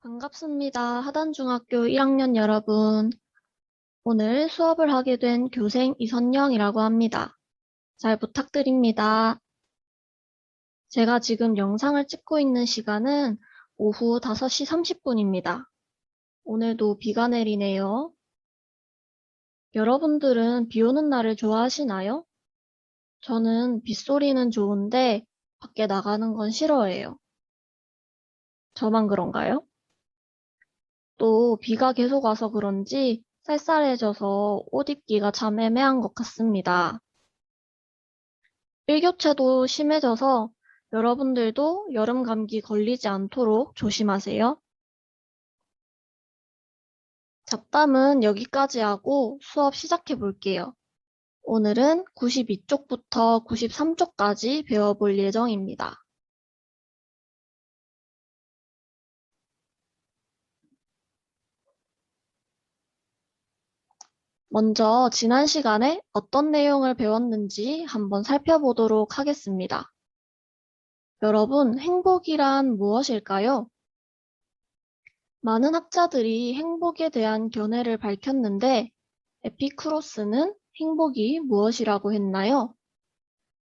반갑습니다. 하단중학교 1학년 여러분. 오늘 수업을 하게 된 교생 이선영이라고 합니다. 잘 부탁드립니다. 제가 지금 영상을 찍고 있는 시간은 오후 5시 30분입니다. 오늘도 비가 내리네요. 여러분들은 비 오는 날을 좋아하시나요? 저는 빗소리는 좋은데 밖에 나가는 건 싫어해요. 저만 그런가요? 또 비가 계속 와서 그런지 쌀쌀해져서 옷 입기가 참 애매한 것 같습니다. 일교차도 심해져서 여러분들도 여름 감기 걸리지 않도록 조심하세요. 잡담은 여기까지 하고 수업 시작해 볼게요. 오늘은 92쪽부터 93쪽까지 배워볼 예정입니다. 먼저 지난 시간에 어떤 내용을 배웠는지 한번 살펴보도록 하겠습니다. 여러분, 행복이란 무엇일까요? 많은 학자들이 행복에 대한 견해를 밝혔는데 에피쿠로스는 행복이 무엇이라고 했나요?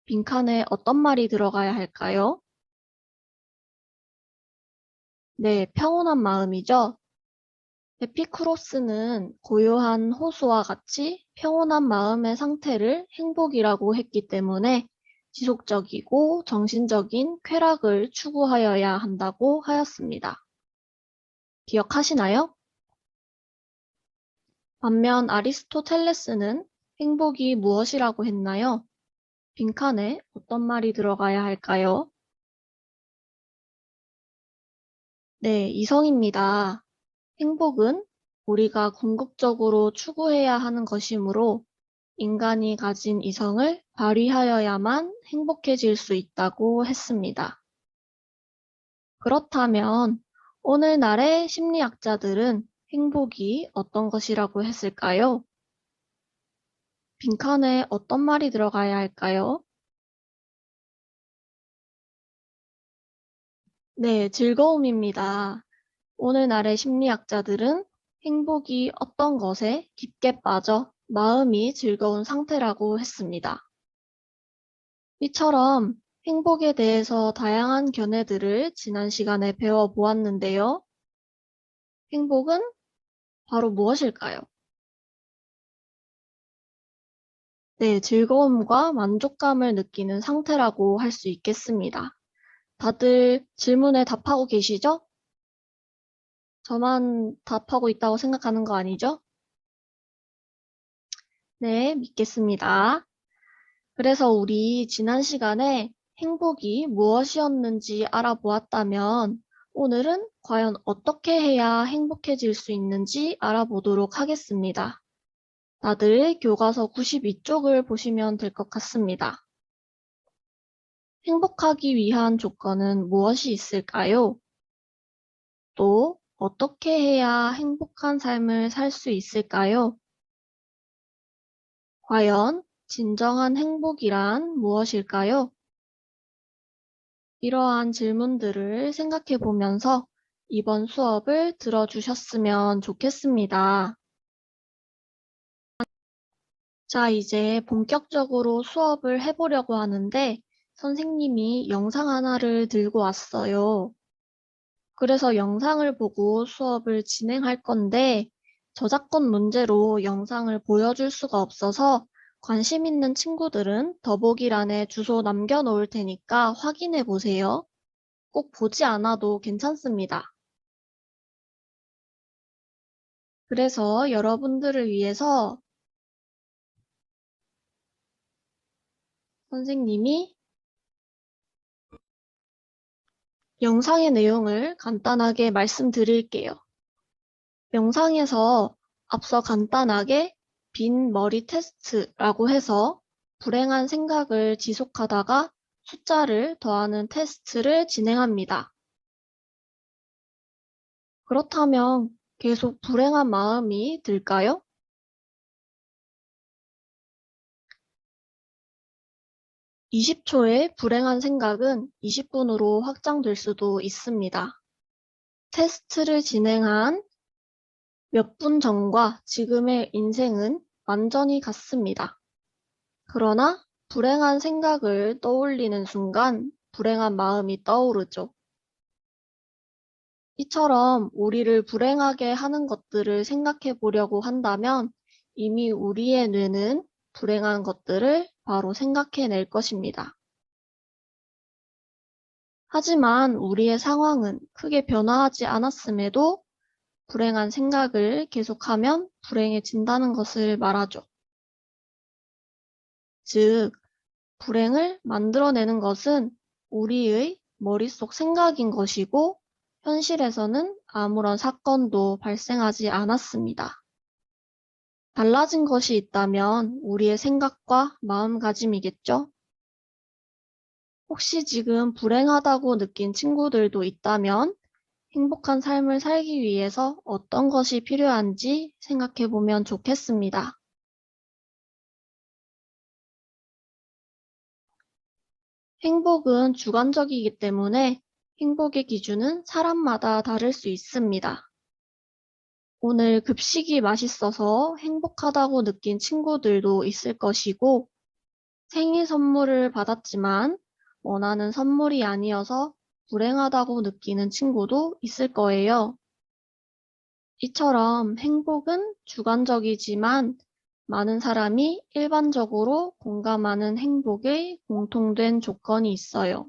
빈칸에 어떤 말이 들어가야 할까요? 네, 평온한 마음이죠. 에피쿠로스는 고요한 호수와 같이 평온한 마음의 상태를 행복이라고 했기 때문에 지속적이고 정신적인 쾌락을 추구하여야 한다고 하였습니다. 기억하시나요? 반면 아리스토텔레스는 행복이 무엇이라고 했나요? 빈칸에 어떤 말이 들어가야 할까요? 네, 이성입니다. 행복은 우리가 궁극적으로 추구해야 하는 것이므로 인간이 가진 이성을 발휘하여야만 행복해질 수 있다고 했습니다. 그렇다면 오늘날의 심리학자들은 행복이 어떤 것이라고 했을까요? 빈칸에 어떤 말이 들어가야 할까요? 네, 즐거움입니다. 오늘날의 심리학자들은 행복이 어떤 것에 깊게 빠져 마음이 즐거운 상태라고 했습니다. 이처럼 행복에 대해서 다양한 견해들을 지난 시간에 배워보았는데요. 행복은 바로 무엇일까요? 네, 즐거움과 만족감을 느끼는 상태라고 할 수 있겠습니다. 다들 질문에 답하고 계시죠? 저만 답하고 있다고 생각하는 거 아니죠? 네, 믿겠습니다. 그래서 우리 지난 시간에 행복이 무엇이었는지 알아보았다면 오늘은 과연 어떻게 해야 행복해질 수 있는지 알아보도록 하겠습니다. 다들 교과서 92쪽을 보시면 될 것 같습니다. 행복하기 위한 조건은 무엇이 있을까요? 또 어떻게 해야 행복한 삶을 살 수 있을까요? 과연 진정한 행복이란 무엇일까요? 이러한 질문들을 생각해 보면서 이번 수업을 들어주셨으면 좋겠습니다. 자, 이제 본격적으로 수업을 해보려고 하는데 선생님이 영상 하나를 들고 왔어요. 그래서 영상을 보고 수업을 진행할 건데 저작권 문제로 영상을 보여줄 수가 없어서 관심 있는 친구들은 더보기란에 주소 남겨놓을 테니까 확인해 보세요. 꼭 보지 않아도 괜찮습니다. 그래서 여러분들을 위해서 선생님이 영상의 내용을 간단하게 말씀드릴게요. 영상에서 앞서 간단하게 빈 머리 테스트라고 해서 불행한 생각을 지속하다가 숫자를 더하는 테스트를 진행합니다. 그렇다면 계속 불행한 마음이 들까요? 20초의 불행한 생각은 20분으로 확장될 수도 있습니다. 테스트를 진행한 몇 분 전과 지금의 인생은 완전히 같습니다. 그러나 불행한 생각을 떠올리는 순간 불행한 마음이 떠오르죠. 이처럼 우리를 불행하게 하는 것들을 생각해 보려고 한다면 이미 우리의 뇌는 불행한 것들을 바로 생각해낼 것입니다. 하지만 우리의 상황은 크게 변화하지 않았음에도 불행한 생각을 계속하면 불행해진다는 것을 말하죠. 즉, 불행을 만들어내는 것은 우리의 머릿속 생각인 것이고 현실에서는 아무런 사건도 발생하지 않았습니다. 달라진 것이 있다면 우리의 생각과 마음가짐이겠죠? 혹시 지금 불행하다고 느낀 친구들도 있다면 행복한 삶을 살기 위해서 어떤 것이 필요한지 생각해 보면 좋겠습니다. 행복은 주관적이기 때문에 행복의 기준은 사람마다 다를 수 있습니다. 오늘 급식이 맛있어서 행복하다고 느낀 친구들도 있을 것이고, 생일 선물을 받았지만 원하는 선물이 아니어서 불행하다고 느끼는 친구도 있을 거예요. 이처럼 행복은 주관적이지만 많은 사람이 일반적으로 공감하는 행복의 공통된 조건이 있어요.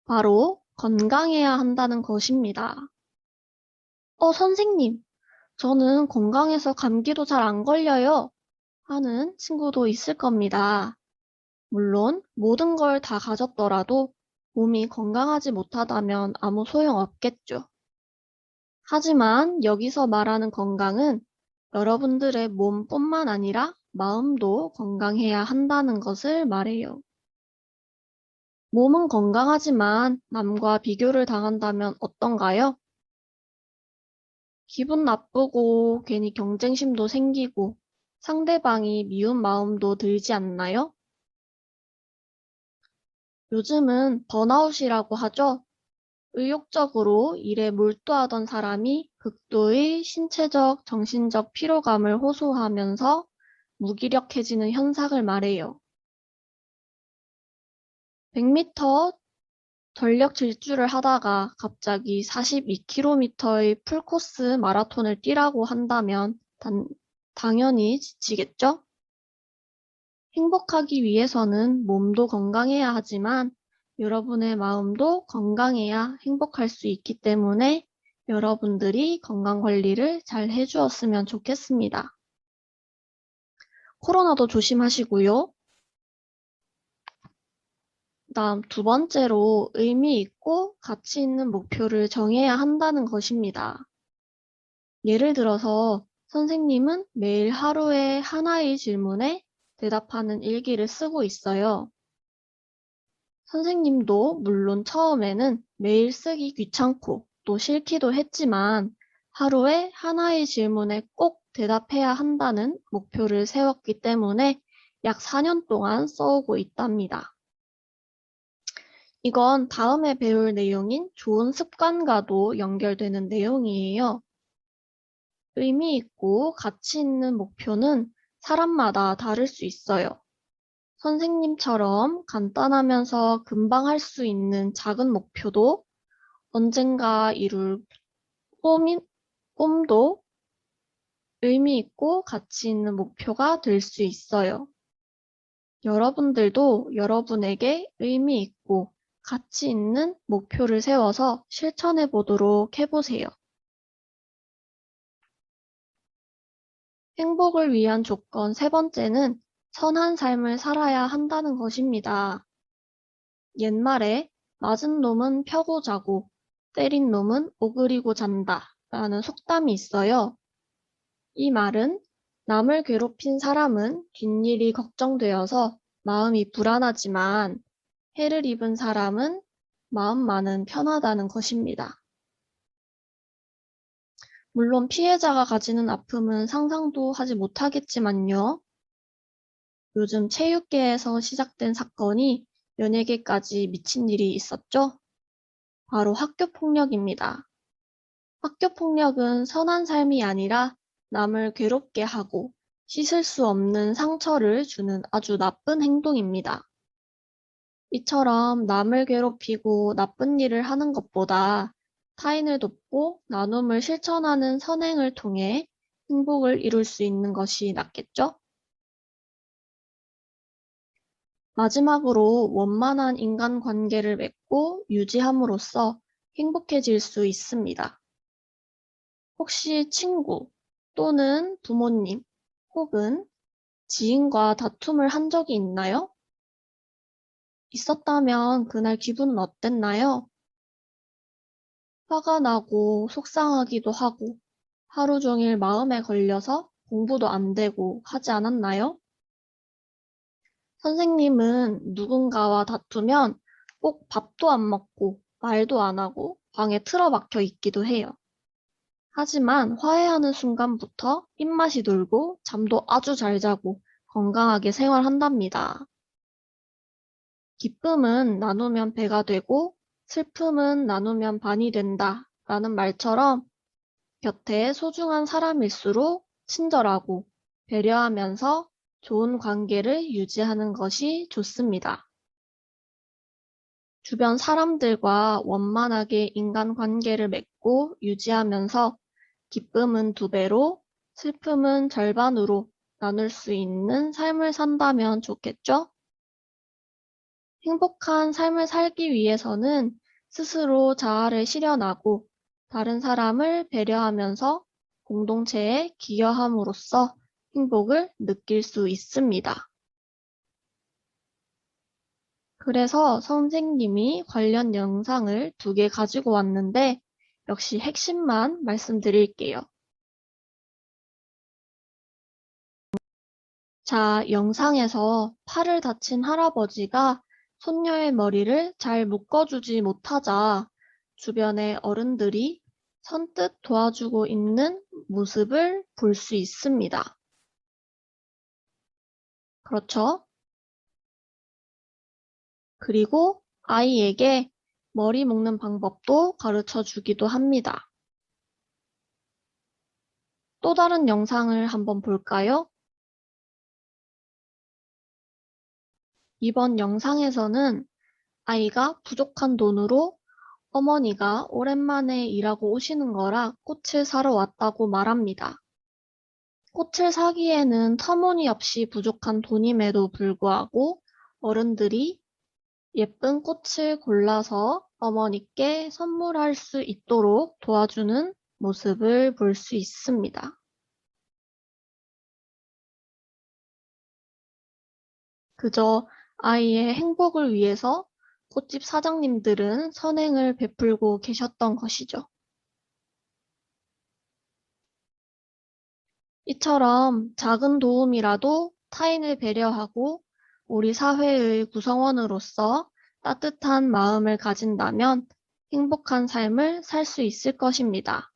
바로 건강해야 한다는 것입니다. 선생님, 저는 건강해서 감기도 잘 안 걸려요. 하는 친구도 있을 겁니다. 물론 모든 걸 다 가졌더라도 몸이 건강하지 못하다면 아무 소용 없겠죠. 하지만 여기서 말하는 건강은 여러분들의 몸뿐만 아니라 마음도 건강해야 한다는 것을 말해요. 몸은 건강하지만 남과 비교를 당한다면 어떤가요? 기분 나쁘고 괜히 경쟁심도 생기고 상대방이 미운 마음도 들지 않나요? 요즘은 번아웃이라고 하죠. 의욕적으로 일에 몰두하던 사람이 극도의 신체적, 정신적 피로감을 호소하면서 무기력해지는 현상을 말해요. 100m 전력 질주를 하다가 갑자기 42km의 풀코스 마라톤을 뛰라고 한다면 당연히 지치겠죠? 행복하기 위해서는 몸도 건강해야 하지만 여러분의 마음도 건강해야 행복할 수 있기 때문에 여러분들이 건강 관리를 잘 해주었으면 좋겠습니다. 코로나도 조심하시고요. 다음 두 번째로 의미 있고 가치 있는 목표를 정해야 한다는 것입니다. 예를 들어서 선생님은 매일 하루에 하나의 질문에 대답하는 일기를 쓰고 있어요. 선생님도 물론 처음에는 매일 쓰기 귀찮고 또 싫기도 했지만 하루에 하나의 질문에 꼭 대답해야 한다는 목표를 세웠기 때문에 약 4년 동안 써오고 있답니다. 이건 다음에 배울 내용인 좋은 습관과도 연결되는 내용이에요. 의미 있고 가치 있는 목표는 사람마다 다를 수 있어요. 선생님처럼 간단하면서 금방 할 수 있는 작은 목표도 언젠가 이룰 꿈도 의미 있고 가치 있는 목표가 될 수 있어요. 여러분들도 여러분에게 의미 있고 가치 있는 목표를 세워서 실천해 보도록 해보세요. 행복을 위한 조건 세 번째는 선한 삶을 살아야 한다는 것입니다. 옛말에 맞은 놈은 펴고 자고 때린 놈은 오그리고 잔다 라는 속담이 있어요. 이 말은 남을 괴롭힌 사람은 뒷일이 걱정되어서 마음이 불안하지만 해를 입은 사람은 마음만은 편하다는 것입니다. 물론 피해자가 가지는 아픔은 상상도 하지 못하겠지만요. 요즘 체육계에서 시작된 사건이 연예계까지 미친 일이 있었죠? 바로 학교폭력입니다. 학교폭력은 선한 삶이 아니라 남을 괴롭게 하고 씻을 수 없는 상처를 주는 아주 나쁜 행동입니다. 이처럼 남을 괴롭히고 나쁜 일을 하는 것보다 타인을 돕고 나눔을 실천하는 선행을 통해 행복을 이룰 수 있는 것이 낫겠죠? 마지막으로 원만한 인간관계를 맺고 유지함으로써 행복해질 수 있습니다. 혹시 친구 또는 부모님 혹은 지인과 다툼을 한 적이 있나요? 있었다면 그날 기분은 어땠나요? 화가 나고 속상하기도 하고 하루 종일 마음에 걸려서 공부도 안 되고 하지 않았나요? 선생님은 누군가와 다투면 꼭 밥도 안 먹고 말도 안 하고 방에 틀어박혀 있기도 해요. 하지만 화해하는 순간부터 입맛이 돌고 잠도 아주 잘 자고 건강하게 생활한답니다. 기쁨은 나누면 배가 되고 슬픔은 나누면 반이 된다 라는 말처럼 곁에 소중한 사람일수록 친절하고 배려하면서 좋은 관계를 유지하는 것이 좋습니다. 주변 사람들과 원만하게 인간관계를 맺고 유지하면서 기쁨은 2배로, 슬픔은 절반으로 나눌 수 있는 삶을 산다면 좋겠죠? 행복한 삶을 살기 위해서는 스스로 자아를 실현하고 다른 사람을 배려하면서 공동체에 기여함으로써 행복을 느낄 수 있습니다. 그래서 선생님이 관련 영상을 2개 가지고 왔는데 역시 핵심만 말씀드릴게요. 자, 영상에서 팔을 다친 할아버지가 손녀의 머리를 잘 묶어주지 못하자 주변의 어른들이 선뜻 도와주고 있는 모습을 볼 수 있습니다. 그렇죠? 그리고 아이에게 머리 묶는 방법도 가르쳐 주기도 합니다. 또 다른 영상을 한번 볼까요? 이번 영상에서는 아이가 부족한 돈으로 어머니가 오랜만에 일하고 오시는 거라 꽃을 사러 왔다고 말합니다. 꽃을 사기에는 터무니없이 부족한 돈임에도 불구하고 어른들이 예쁜 꽃을 골라서 어머니께 선물할 수 있도록 도와주는 모습을 볼 수 있습니다. 그저 아이의 행복을 위해서 꽃집 사장님들은 선행을 베풀고 계셨던 것이죠. 이처럼 작은 도움이라도 타인을 배려하고 우리 사회의 구성원으로서 따뜻한 마음을 가진다면 행복한 삶을 살 수 있을 것입니다.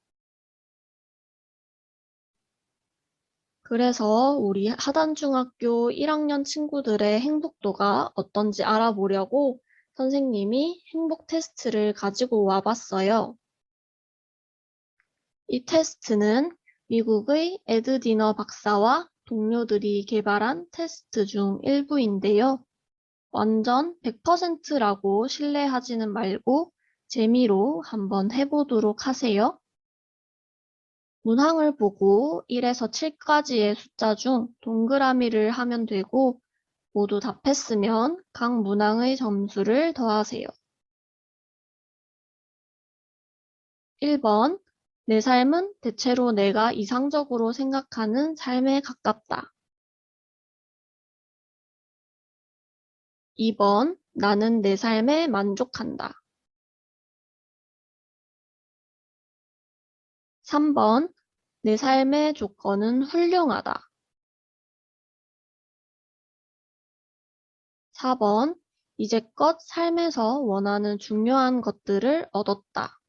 그래서 우리 하단중학교 1학년 친구들의 행복도가 어떤지 알아보려고 선생님이 행복 테스트를 가지고 와봤어요. 이 테스트는 미국의 에드디너 박사와 동료들이 개발한 테스트 중 일부인데요. 완전 100%라고 신뢰하지는 말고 재미로 한번 해보도록 하세요. 문항을 보고 1에서 7까지의 숫자 중 동그라미를 하면 되고 모두 답했으면 각 문항의 점수를 더하세요. 1번, 내 삶은 대체로 내가 이상적으로 생각하는 삶에 가깝다. 2번, 나는 내 삶에 만족한다. 3번, 내 삶의 조건은 훌륭하다. 4번, 이제껏 삶에서 원하는 중요한 것들을 얻었다.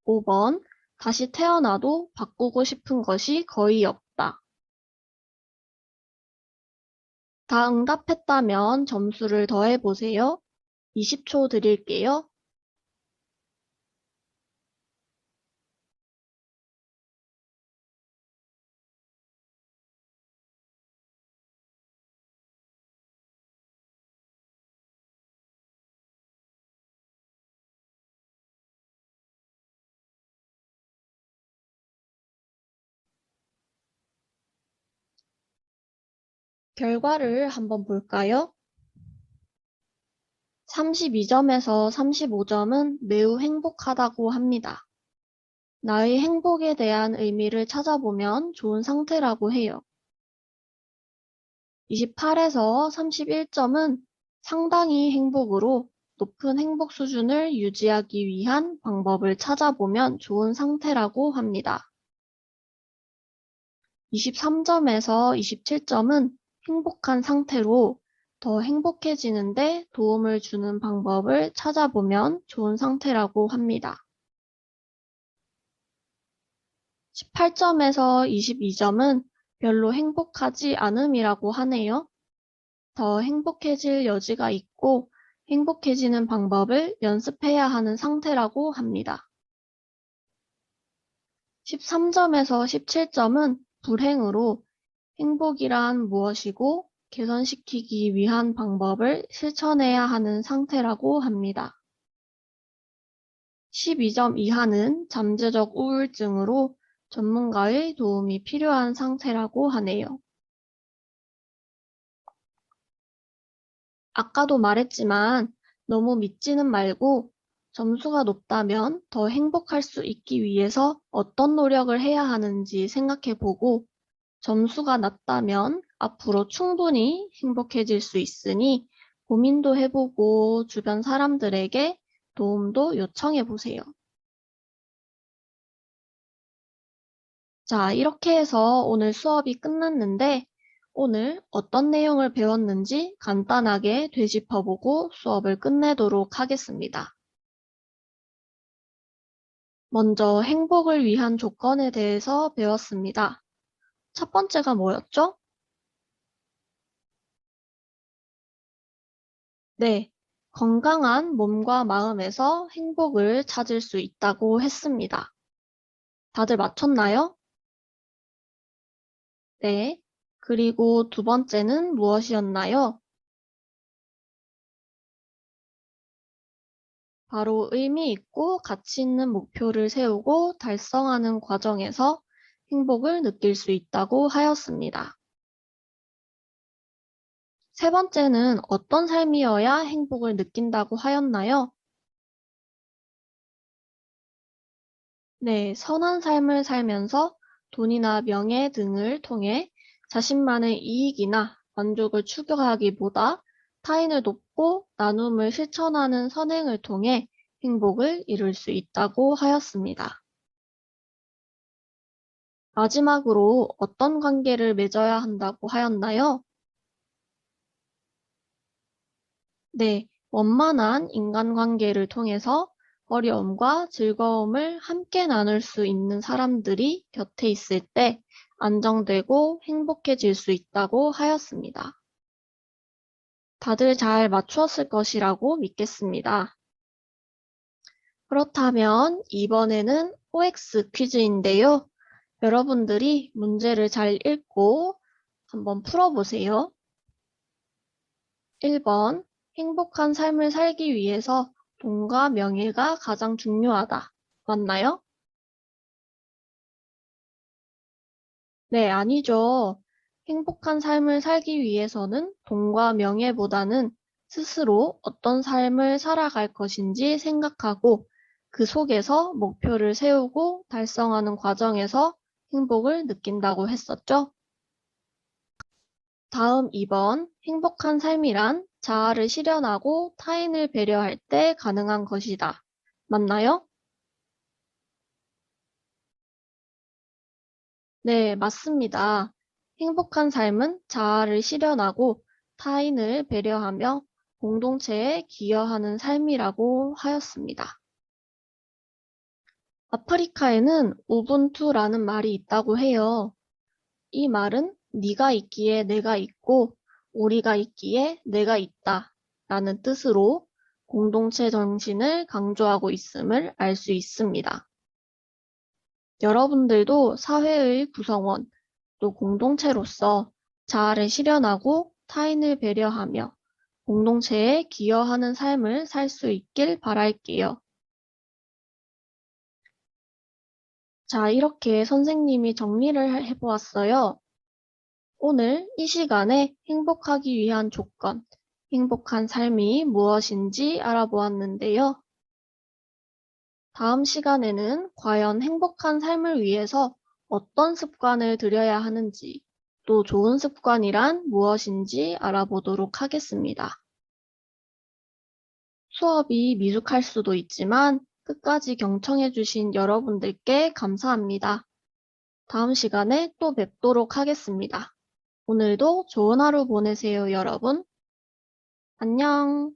5번, 다시 태어나도 바꾸고 싶은 것이 거의 없다. 다 응답했다면 점수를 더해보세요. 20초 드릴게요. 결과를 한번 볼까요? 32점에서 35점은 매우 행복하다고 합니다. 나의 행복에 대한 의미를 찾아보면 좋은 상태라고 해요. 28에서 31점은 상당히 행복으로 높은 행복 수준을 유지하기 위한 방법을 찾아보면 좋은 상태라고 합니다. 23점에서 27점은 행복한 상태로 더 행복해지는데 도움을 주는 방법을 찾아보면 좋은 상태라고 합니다. 18점에서 22점은 별로 행복하지 않음이라고 하네요. 더 행복해질 여지가 있고 행복해지는 방법을 연습해야 하는 상태라고 합니다. 13점에서 17점은 불행으로 행복이란 무엇이고 개선시키기 위한 방법을 실천해야 하는 상태라고 합니다. 12점 이하는 잠재적 우울증으로 전문가의 도움이 필요한 상태라고 하네요. 아까도 말했지만 너무 믿지는 말고 점수가 높다면 더 행복할 수 있기 위해서 어떤 노력을 해야 하는지 생각해보고 점수가 낮다면 앞으로 충분히 행복해질 수 있으니 고민도 해보고 주변 사람들에게 도움도 요청해보세요. 자, 이렇게 해서 오늘 수업이 끝났는데 오늘 어떤 내용을 배웠는지 간단하게 되짚어보고 수업을 끝내도록 하겠습니다. 먼저 행복을 위한 조건에 대해서 배웠습니다. 첫 번째가 뭐였죠? 네, 건강한 몸과 마음에서 행복을 찾을 수 있다고 했습니다. 다들 맞췄나요? 네. 그리고 두 번째는 무엇이었나요? 바로 의미 있고 가치 있는 목표를 세우고 달성하는 과정에서 행복을 느낄 수 있다고 하였습니다. 세 번째는 어떤 삶이어야 행복을 느낀다고 하였나요? 네, 선한 삶을 살면서 돈이나 명예 등을 통해 자신만의 이익이나 만족을 추구하기보다 타인을 돕고 나눔을 실천하는 선행을 통해 행복을 이룰 수 있다고 하였습니다. 마지막으로 어떤 관계를 맺어야 한다고 하였나요? 네, 원만한 인간관계를 통해서 어려움과 즐거움을 함께 나눌 수 있는 사람들이 곁에 있을 때 안정되고 행복해질 수 있다고 하였습니다. 다들 잘 맞추었을 것이라고 믿겠습니다. 그렇다면 이번에는 OX 퀴즈인데요. 여러분들이 문제를 잘 읽고 한번 풀어보세요. 1번, 행복한 삶을 살기 위해서 돈과 명예가 가장 중요하다. 맞나요? 네, 아니죠. 행복한 삶을 살기 위해서는 돈과 명예보다는 스스로 어떤 삶을 살아갈 것인지 생각하고 그 속에서 목표를 세우고 달성하는 과정에서 행복을 느낀다고 했었죠. 다음 2번, 행복한 삶이란 자아를 실현하고 타인을 배려할 때 가능한 것이다. 맞나요? 네, 맞습니다. 행복한 삶은 자아를 실현하고 타인을 배려하며 공동체에 기여하는 삶이라고 하였습니다. 아프리카에는 우분투라는 말이 있다고 해요. 이 말은 네가 있기에 내가 있고 우리가 있기에 내가 있다 라는 뜻으로 공동체 정신을 강조하고 있음을 알 수 있습니다. 여러분들도 사회의 구성원, 또 공동체로서 자아를 실현하고 타인을 배려하며 공동체에 기여하는 삶을 살 수 있길 바랄게요. 자, 이렇게 선생님이 정리를 해보았어요. 오늘 이 시간에 행복하기 위한 조건, 행복한 삶이 무엇인지 알아보았는데요. 다음 시간에는 과연 행복한 삶을 위해서 어떤 습관을 들여야 하는지, 또 좋은 습관이란 무엇인지 알아보도록 하겠습니다. 수업이 미숙할 수도 있지만 끝까지 경청해주신 여러분들께 감사합니다. 다음 시간에 또 뵙도록 하겠습니다. 오늘도 좋은 하루 보내세요, 여러분. 안녕.